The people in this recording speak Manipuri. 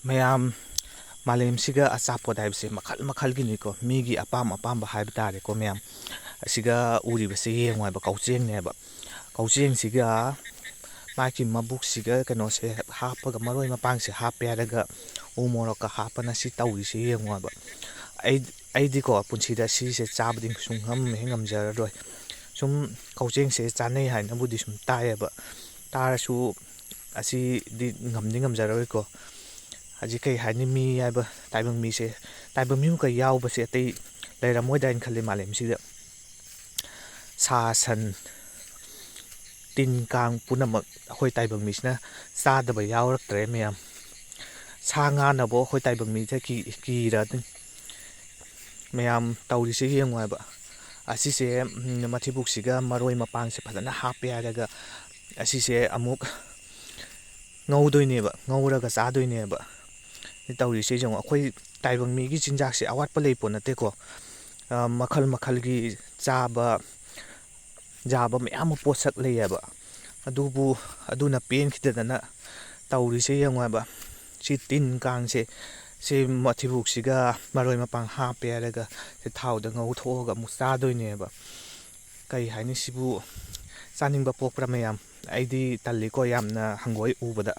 ꯃꯌꯥꯝ ꯃꯥꯂꯦꯝꯁꯤꯒ ꯑꯆꯥꯄꯣꯠ ꯍꯥꯏꯕꯁꯦ ꯃꯈꯜ ꯃꯈꯜꯒꯤꯅꯤꯀꯣ ꯃꯤꯒꯤ ꯑꯄꯥꯝꯕ ꯍꯥꯏꯕ ꯇꯥꯔꯦꯀꯣ ꯃꯌꯥꯝ ꯑꯁꯤꯒ ꯎꯔꯤꯕꯁꯤ ꯌꯦꯡꯉꯨ ꯍꯥꯏꯕ ꯀꯧꯖꯦꯡꯅꯦꯕ ꯀꯧꯖꯦꯡꯁꯤꯒ ꯃꯥꯒꯤ ꯃꯕꯨꯛꯁꯤꯒ ꯀꯩꯅꯣꯁꯦ ꯍꯥꯞꯄꯒ ꯃꯔꯣꯏ ꯃꯄꯥꯡꯁꯦ ꯍꯥꯞꯄꯦ ꯍꯥꯏꯔꯒ ꯎ ꯃꯣꯔꯣꯛꯀ ꯍꯥꯞꯄꯅ ꯁꯤ ꯇꯧꯔꯤꯁꯤ ꯌꯦꯡꯉꯨ ꯍꯥꯏꯕ ꯑꯩꯗꯤꯀꯣ ꯄꯨꯟꯁꯤꯗ ꯁꯤꯁꯦ ꯆꯥꯕꯗꯤ ꯉꯝꯖꯔꯔꯣꯏ ꯁꯨꯝ ꯀꯧꯖꯦꯡꯁꯦ ꯆꯥꯅꯩ ꯍꯥꯏꯅꯕꯨꯗꯤ ꯁꯨꯝ ꯇꯥꯏꯌꯦꯕ ꯇꯥꯔꯁꯨ ꯑꯁꯤꯗꯤ ꯉꯝꯗꯤ ꯉꯝꯖꯔꯔꯣꯏꯀꯣ ꯍꯧꯖꯤꯛ ꯀꯩ ꯍꯥꯏꯅꯤ ꯃꯤ ꯍꯥꯏꯕ ꯇꯥꯏꯕꯪ ꯃꯤꯁꯦ ꯇꯥꯏꯕꯪ ꯃꯤꯃꯨꯛꯀ ꯌꯥꯎꯕꯁꯦ ꯑꯇꯩ ꯂꯩꯔꯝꯃꯣꯏꯗ꯭ꯔꯥꯅ ꯈꯜꯂꯤ ꯃꯥꯂꯦꯝꯁꯤꯗ ꯁꯥ ꯁꯟ ꯇꯤꯟ ꯀꯥꯡ ꯄꯨꯝꯅꯃꯛ ꯑꯩꯈꯣꯏ ꯇꯥꯏꯕꯪ ꯃꯤꯁꯤꯅ ꯆꯥꯗꯕ ꯌꯥꯎꯔꯛꯇ꯭ꯔꯦ ꯃꯌꯥꯝ ꯁꯥ ꯉꯥꯅꯕꯨ ꯑꯩꯈꯣꯏ ꯇꯥꯏꯕꯪ ꯃꯤꯁꯦ ꯀꯤꯔꯗꯤ ꯃꯌꯥꯝ ꯇꯧꯔꯤꯁꯦ ꯌꯦꯡꯉꯨ ꯍꯥꯏꯕ ꯑꯁꯤꯁꯦ ꯃꯊꯤꯕꯣꯛꯁꯤꯒ ꯃꯔꯣꯏ ꯃꯄꯥꯡꯁꯦ ꯐꯖꯅ ꯍꯥꯞꯄꯦ ꯍꯥꯏꯔꯒ ꯑꯁꯤꯁꯦ ꯑꯃꯨꯛ ꯉꯧꯗꯣꯏꯅꯦꯕ ꯉꯧꯔꯒ ꯆꯥꯗꯣꯏꯅꯦꯕ ꯇꯧꯔꯤꯁꯦ ꯌꯦꯡꯉꯣ ꯑꯩꯈꯣꯏ ꯇꯥꯏꯕꯪ ꯃꯤꯒꯤ ꯆꯤꯟꯖꯥꯛꯁꯦ ꯑꯋꯥꯠꯄ ꯂꯩ ꯄꯣꯠ ꯅꯠꯇꯦꯀꯣ ꯃꯈꯜ ꯃꯈꯜꯒꯤ ꯌꯥꯕ ꯃꯌꯥꯝ ꯑꯃ ꯄꯣꯠꯁꯛ ꯂꯩꯌꯦꯕ ꯑꯗꯨꯕꯨ ꯑꯗꯨꯅ ꯄꯦꯟꯈꯤꯗꯗꯅ ꯇꯧꯔꯤꯁꯦ ꯌꯦꯡꯉꯨ ꯍꯥꯏꯕ ꯁꯤ ꯇꯤꯟ ꯀꯥꯡꯁꯦ ꯁꯤ ꯃꯊꯤꯕꯣꯛꯁꯤꯒ ꯃꯔꯣꯏ ꯃꯄꯥꯡ ꯍꯥꯞꯄꯦ ꯍꯥꯏꯔꯒ ꯁꯤ ꯊꯥꯎꯗ ꯉꯧꯊꯣꯛꯑꯒ ꯑꯃꯨꯛ ꯆꯥꯗꯣꯏꯅꯦꯕ ꯀꯩ ꯍꯥꯏꯅꯤ ꯁꯤꯕꯨ ꯆꯥꯅꯤꯡꯕ ꯄꯣꯛꯄ꯭ꯔꯥ ꯃꯌꯥꯝ ꯑꯩꯗꯤ ꯇꯜꯂꯤꯀꯣ ꯌꯥꯝꯅ ꯍꯪꯒꯣꯏ ꯎꯕꯗ